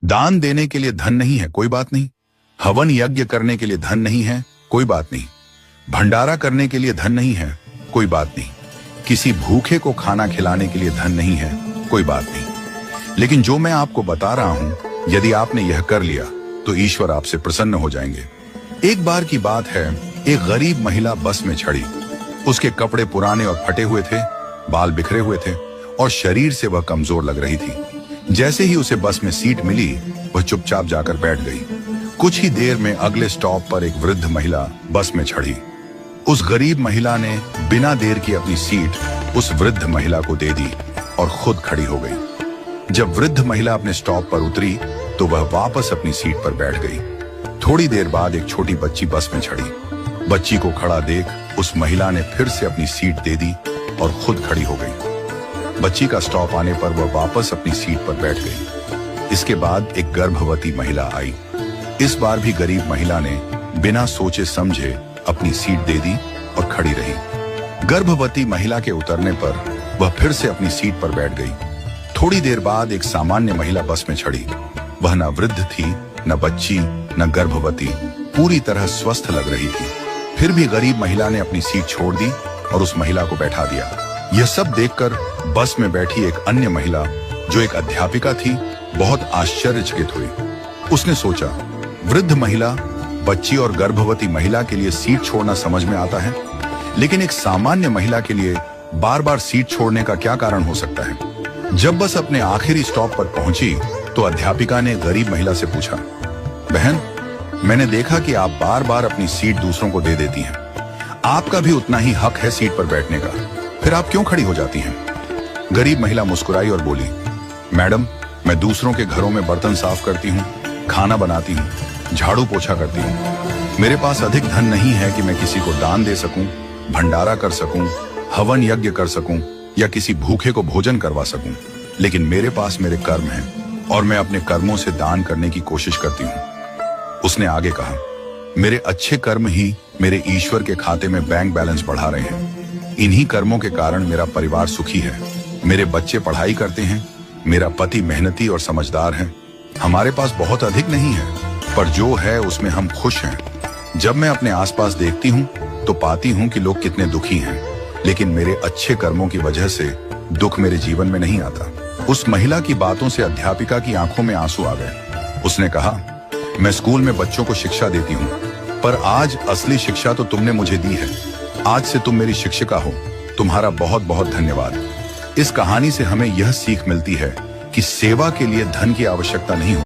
दान देने के लिए धन नहीं है, कोई बात नहीं। हवन यज्ञ करने के लिए धन नहीं है, कोई बात नहीं। भंडारा करने के लिए धन नहीं है, कोई बात नहीं। किसी भूखे को खाना खिलाने के लिए धन नहीं है, कोई बात नहीं। लेकिन जो मैं आपको बता रहा हूं, यदि आपने यह कर लिया तो ईश्वर आपसे प्रसन्न हो जाएंगे। एक बार की बात है, एक गरीब महिला बस में चढ़ी। उसके कपड़े पुराने और फटे हुए थे, बाल बिखरे हुए थे और शरीर से वह कमजोर लग रही थी। जैसे ही उसे बस में सीट मिली, वह चुपचाप जाकर बैठ गई। कुछ ही देर में अगले स्टॉप पर एक वृद्ध महिला बस में चढ़ी। उस गरीब महिला ने बिना देर की अपनी सीट उस वृद्ध महिला को दे दी और खुद खड़ी हो गई। जब वृद्ध महिला अपने स्टॉप पर उतरी तो वह वापस अपनी सीट पर बैठ गई। थोड़ी देर बाद एक छोटी बच्ची बस में चढ़ी। बच्ची को खड़ा देख उस महिला ने फिर से अपनी सीट दे दी और खुद खड़ी हो गई। बच्ची का स्टॉप आने पर वह वापस अपनी सीट पर बैठ गई। इसके बाद एक गर्भवती महिला आई। इस बार भी गरीब महिला ने बिना सोचे समझे अपनी सीट दे दी और खड़ी रही। गर्भवती महिला के उतरने पर वह फिर से अपनी सीट पर बैठ गई। थोड़ी देर बाद एक सामान्य महिला बस में चढ़ी। वह न वृद्ध थी, न बच्ची, न गर्भवती, पूरी तरह स्वस्थ लग रही थी। फिर भी गरीब महिला ने अपनी सीट छोड़ दी और उस महिला को बैठा दिया। यह सब देखकर बस में बैठी एक अन्य महिला, जो एक अध्यापिका थी, बहुत आश्चर्यचकित हुई। उसने सोचा, वृद्ध महिला, बच्ची और गर्भवती महिला के लिए सीट छोड़ना समझ में आता है, लेकिन एक सामान्य महिला के लिए बार बार सीट छोड़ने का क्या कारण हो सकता है। जब बस अपने आखिरी स्टॉप पर पहुंची तो अध्यापिका ने गरीब महिला से पूछा, बहन, मैंने देखा कि आप बार बार अपनी सीट दूसरों को दे देती हैं। आपका भी उतना ही हक है सीट पर बैठने का, फिर आप क्यों खड़ी हो जाती हैं? गरीब महिला मुस्कुराई और बोली, मैडम, मैं दूसरों के घरों में बर्तन साफ करती हूँ, खाना बनाती हूँ, झाड़ू पोछा करती हूँ। मेरे पास अधिक धन नहीं है कि मैं किसी को दान दे सकूं, भंडारा कर सकूं, हवन यज्ञ कर सकूं या किसी भूखे को भोजन करवा सकूं। लेकिन मेरे पास मेरे कर्म हैं और मैं अपने कर्मों से दान करने की कोशिश करती हूँ। उसने आगे कहा, मेरे अच्छे कर्म ही मेरे ईश्वर के खाते में बैंक बैलेंस बढ़ा रहे हैं। इन्हीं कर्मों के कारण मेरा परिवार सुखी है। मेरे बच्चे पढ़ाई करते हैं, मेरा पति मेहनती और समझदार है। हमारे पास बहुत अधिक नहीं है, पर जो है उसमें हम खुश हैं। जब मैं अपने आसपास देखती हूँ तो पाती हूँ कि लोग कितने दुखी हैं, लेकिन मेरे अच्छे कर्मों की वजह से दुख मेरे जीवन में नहीं आता। उस महिला की बातों से अध्यापिका की आंखों में आंसू आ गए। उसने कहा, मैं स्कूल में बच्चों को शिक्षा देती हूँ, पर आज असली शिक्षा तो तुमने मुझे दी है। आज से तुम मेरी शिक्षिका हो। तुम्हारा बहुत बहुत धन्यवाद। इस कहानी से हमें यह सीख मिलती है कि सेवा के लिए धन की आवश्यकता नहीं